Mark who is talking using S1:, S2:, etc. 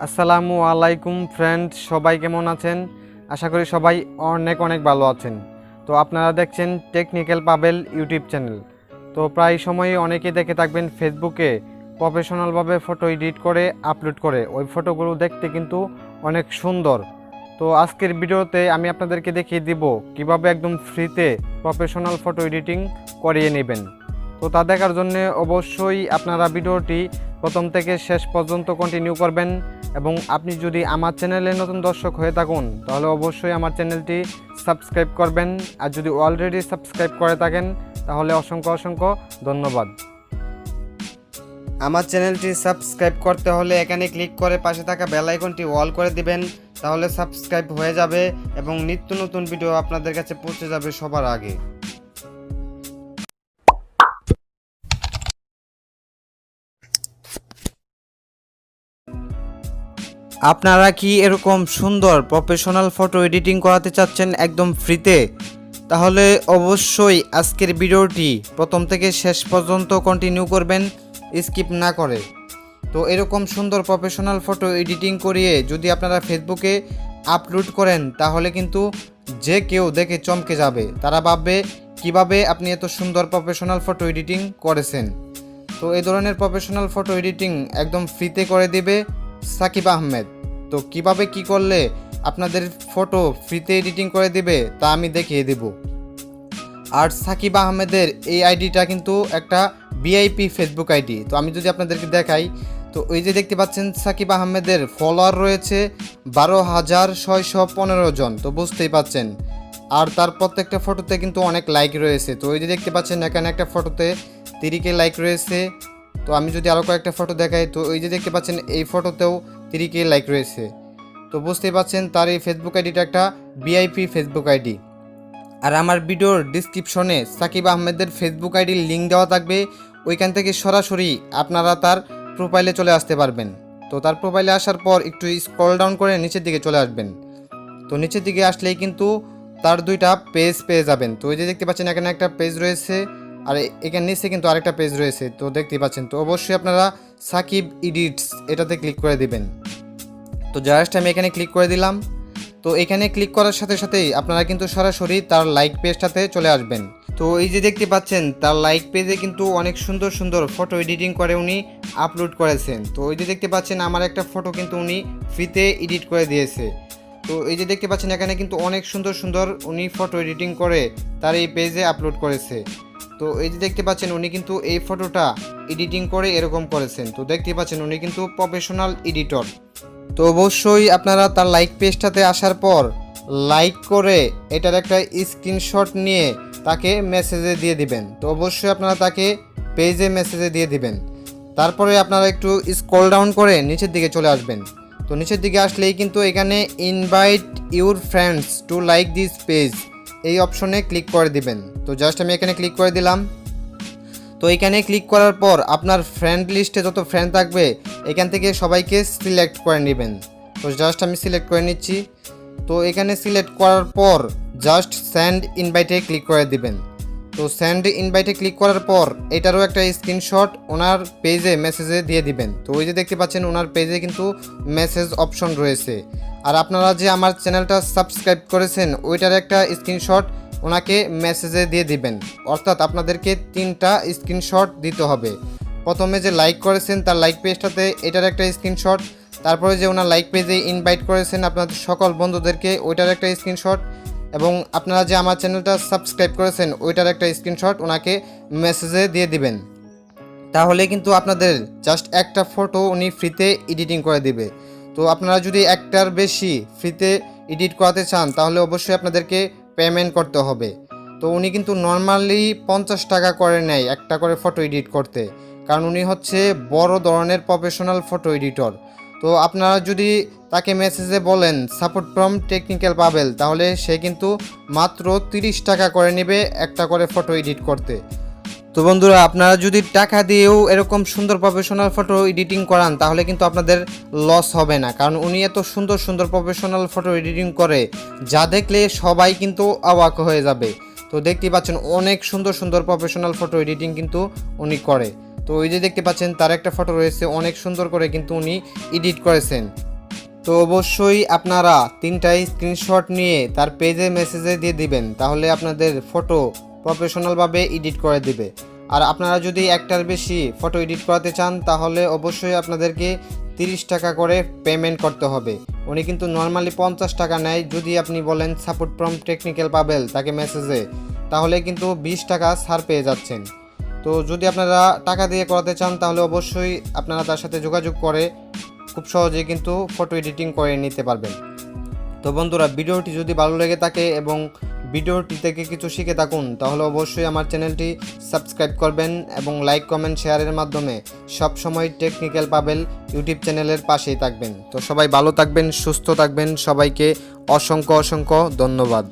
S1: আসসালামু আলাইকুম ফ্রেন্ড, সবাই কেমন আছেন? আশা করি সবাই অনেক অনেক ভালো আছেন। তো আপনারা দেখছেন টেকনিক্যাল পাবেল ইউটিউব চ্যানেল। তো প্রায় সময়ই অনেকেই দেখে থাকবেন ফেসবুকে প্রফেশনালভাবে ফটো এডিট করে আপলোড করে, ওই ফটোগুলো দেখতে কিন্তু অনেক সুন্দর। তো আজকের ভিডিওতে আমি আপনাদেরকে দেখিয়ে দিব কিভাবে একদম ফ্রিতে প্রফেশনাল ফটো এডিটিং করিয়ে নেবেন। তো তা দেখার জন্য অবশ্যই আপনারা ভিডিওটি প্রথম থেকে শেষ পর্যন্ত কন্টিনিউ করবেন, এবং আপনি যদি আমার চ্যানেলে নতুন দর্শক হয়ে থাকুন তাহলে অবশ্যই আমার চ্যানেলটি সাবস্ক্রাইব করবেন, আর যদি অলরেডি সাবস্ক্রাইব করে থাকেন তাহলে অসংখ্য অসংখ্য ধন্যবাদ। আমার চ্যানেলটি সাবস্ক্রাইব করতে হলে এখানে ক্লিক করে পাশে থাকা বেল আইকনটি অল করে দিবেন, তাহলে সাবস্ক্রাইব হয়ে যাবে এবং নিত্য নতুন ভিডিও আপনাদের কাছে পৌঁছে যাবে সবার আগে। আপনারা কি এরকম সুন্দর প্রফেশনাল ফটো এডিটিং করাতে চাচ্ছেন একদম ফ্রিতে? তাহলে অবশ্যই আজকের ভিডিওটি প্রথম থেকে শেষ পর্যন্ত কন্টিনিউ করবেন, স্কিপ না করে। তো এরকম সুন্দর প্রফেশনাল ফটো এডিটিং করিয়ে যদি আপনারা ফেসবুকে আপলোড করেন তাহলে কিন্তু যে কেউ দেখে চমকে যাবে, তারা ভাববে কিভাবে আপনি এত সুন্দর প্রফেশনাল ফটো এডিটিং করেছেন। তো এই ধরনের প্রফেশনাল ফটো এডিটিং একদম ফ্রিতে করে দিবে সাকিব আহমেদ। তো কিভাবে কি করলে আপনাদের ফটো ফ্রিতে এডিটিং করে দিবে তা আমি দেখিয়ে দেব। আর সাকিব আহমেদের এই আইডিটা কিন্তু একটা ভিআইপি ফেসবুক আইডি। তো আমি যদি আপনাদেরকে দেখাই, তো ওই যে দেখতে পাচ্ছেন সাকিব আহমেদের ফলোয়ার রয়েছে 12,615 জন। তো বুঝতেই পাচ্ছেন। আর তার প্রত্যেকটা ফটোতে কিন্তু অনেক লাইক রয়েছে। তো ওই যে দেখতে পাচ্ছেন এখানে একটা ফটোতে 3K লাইক রয়েছে। তো আমি যদি আরও কয়েকটা ফটো দেখাই, তো ওই যে দেখতে পাচ্ছেন এই ফটোতেও 3K লাইক রয়েছে। তো বুঝতেই পাচ্ছেন তার এই ফেসবুক আইডিটা একটা ভিআইপি ফেসবুক আইডি। আর আমার ভিডিওর ডিসক্রিপশনে সাকিব আহমেদের ফেসবুক আইডির লিঙ্ক দেওয়া থাকবে, ওইখান থেকে সরাসরি আপনারা তার প্রোফাইলে চলে আসতে পারবেন। তো তার প্রোফাইলে আসার পর একটু স্ক্রল ডাউন করে নিচের দিকে চলে আসবেন। তো নিচের দিকে আসলেই কিন্তু তার দুইটা পেজ পেয়ে যাবেন। তো ওই যে দেখতে পাচ্ছেন এখানে একটা পেজ রয়েছে, আর এখানে নিচে কিন্তু আরেকটা পেজ রয়েছে। তো দেখতেই পাচ্ছেন। তো অবশ্যই আপনারা সাকিব এডিটস এটাতে ক্লিক করে দিবেন। তো জাস্ট আমি এখানে ক্লিক করে দিলাম। তো এখানে ক্লিক করার সাথে সাথেই আপনারা কিন্তু সরাসরি তার লাইক পেজটাতে চলে আসবেন। তো এই যে দেখতে পাচ্ছেন তার লাইক পেজে কিন্তু অনেক সুন্দর সুন্দর ফটো এডিটিং করে উনি আপলোড করেছেন। তো ওই যে দেখতে পাচ্ছেন আমার একটা ফটো কিন্তু উনি ফ্রিতে এডিট করে দিয়েছে। তো এই যে দেখতে পাচ্ছেন এখানে কিন্তু অনেক সুন্দর সুন্দর উনি ফটো এডিটিং করে তার এই পেজে আপলোড করেছে। তো এই যে দেখতে পাচ্ছেন উনি কিন্তু এই ফটোটা এডিটিং করে এরকম করেছেন। তো দেখতে পাচ্ছেন উনি কিন্তু প্রফেশনাল এডিটর। তো অবশ্যই আপনারা তার লাইক পেজটাতে আসার পর লাইক করে এটার একটা স্ক্রিনশট নিয়ে তাকে মেসেজে দিয়ে দিবেন। তো অবশ্যই আপনারা তাকে পেজে মেসেজে দিয়ে দিবেন। তারপরে আপনারা একটু স্ক্রল ডাউন করে নিচের দিকে চলে আসবেন। তো নিচের দিকে আসলেই কিন্তু এখানে invite your friends to like this page এই অপশনে ক্লিক করে দিবেন। তো জাস্ট আমি এখানে ক্লিক করে দিলাম। তো এখানে ক্লিক করার পর আপনার ফ্রেন্ড লিস্টে যত ফ্রেন্ড থাকবে এখান থেকে সবাইকে সিলেক্ট করে নেবেন। তো জাস্ট আমি সিলেক্ট করে নিচ্ছি। তো এখানে সিলেক্ট করার পর জাস্ট সেন্ড ইনভাইটে ক্লিক করে দিবেন। তো সেন্ড ইনভাইটে ক্লিক করার পর এটারও একটা স্ক্রিনশট ওনার পেজে মেসেজে দিয়ে দিবেন। তো ওই যে দেখতে পাচ্ছেন ওনার পেজে কিন্তু মেসেজ অপশন রয়েছে। আর আপনারা যে আমার চ্যানেলটা সাবস্ক্রাইব করেছেন ওইটার একটা স্ক্রিনশট ওনাকে মেসেজে দিয়ে দিবেন। অর্থাৎ আপনাদেরকে 3টা স্ক্রিনশট দিতে হবে। প্রথমে যে লাইক করেছেন তার লাইক পেজটাতে এটার একটা স্ক্রিনশট, তারপরে যে ওনার লাইক পেজে ইনভাইট করেছেন আপনাদের সকল বন্ধুদেরকে ওইটার একটা স্ক্রিনশট, এবং আপনারা যে আমার চ্যানেলটা সাবস্ক্রাইব করেছেন ওইটার একটা স্ক্রিনশট ওনাকে মেসেজে দিয়ে দিবেন। তাহলে কিন্তু আপনাদের জাস্ট একটা ফটো উনি ফ্রিতে এডিটিং করে দিবে। তো আপনারা যদি একটার বেশি ফ্রিতে এডিট করাতে চান তাহলে অবশ্যই আপনাদেরকে পেমেন্ট করতে হবে। তো উনি কিন্তু নর্মালি 50 টাকা করে নেয় একটা করে ফটো এডিট করতে, কারণ উনি হচ্ছে বড় ধরনের প্রফেশনাল ফটো এডিটর। তো আপনারা যদি তাকে মেসেজে বলেন সাপোর্ট ফ্রম টেকনিক্যাল পাবেল, তাহলে সে কিন্তু মাত্র 30 টাকা করে নেবে একটা করে ফটো এডিট করতে। তো বন্ধুরা, আপনারা যদি টাকা দিয়েও এরকম সুন্দর প্রফেশনাল ফটো এডিটিং করান তাহলে কিন্তু আপনাদের লস হবে না, কারণ উনি এত সুন্দর সুন্দর প্রফেশনাল ফটো এডিটিং করে যা দেখলে সবাই কিন্তু অবাক হয়ে যাবে। তো দেখতেই পাচ্ছেন অনেক সুন্দর সুন্দর প্রফেশনাল ফটো এডিটিং কিন্তু উনি করে। তো ওই যে দেখতে পাচ্ছেন তার একটা ফটো রয়েছে, অনেক সুন্দর করে কিন্তু উনি এডিট করেছেন। তো অবশ্যই আপনারা 3টাই স্ক্রিনশট নিয়ে তার পেজে মেসেজে দিয়ে দিবেন, তাহলে আপনাদের ফটো প্রফেশনালভাবে এডিট করে দিবে। আর আপনারা যদি একটার বেশি ফটো এডিট করাতে চান তাহলে অবশ্যই আপনাদেরকে 30 টাকা করে পেমেন্ট করতে হবে। উনি কিন্তু নর্মালি 50 টাকা নেয়। যদি আপনি বলেন সাপোর্ট ফ্রম টেকনিক্যাল পাবেল তাকে মেসেজে, তাহলে কিন্তু 20 টাকা ছাড় পেয়ে যাচ্ছেন। তো যদি আপনারা টাকা দিয়ে করাতে চান তাহলে অবশ্যই আপনারা তার সাথে যোগাযোগ করে খুব সহজেই কিন্তু ফটো এডিটিং করে নিতে পারবেন। তো বন্ধুরা, ভিডিওটি যদি ভালো লেগে থাকে এবং ভিডিওটি থেকে কিছু শিখে থাকুন তাহলে অবশ্যই আমার চ্যানেলটি সাবস্ক্রাইব করবেন এবং লাইক কমেন্ট শেয়ারের মাধ্যমে সবসময় টেকনিক্যাল পাবেল ইউটিউব চ্যানেলের পাশেই থাকবেন। তো সবাই ভালো থাকবেন, সুস্থ থাকবেন, সবাইকে অসংখ্য ধন্যবাদ।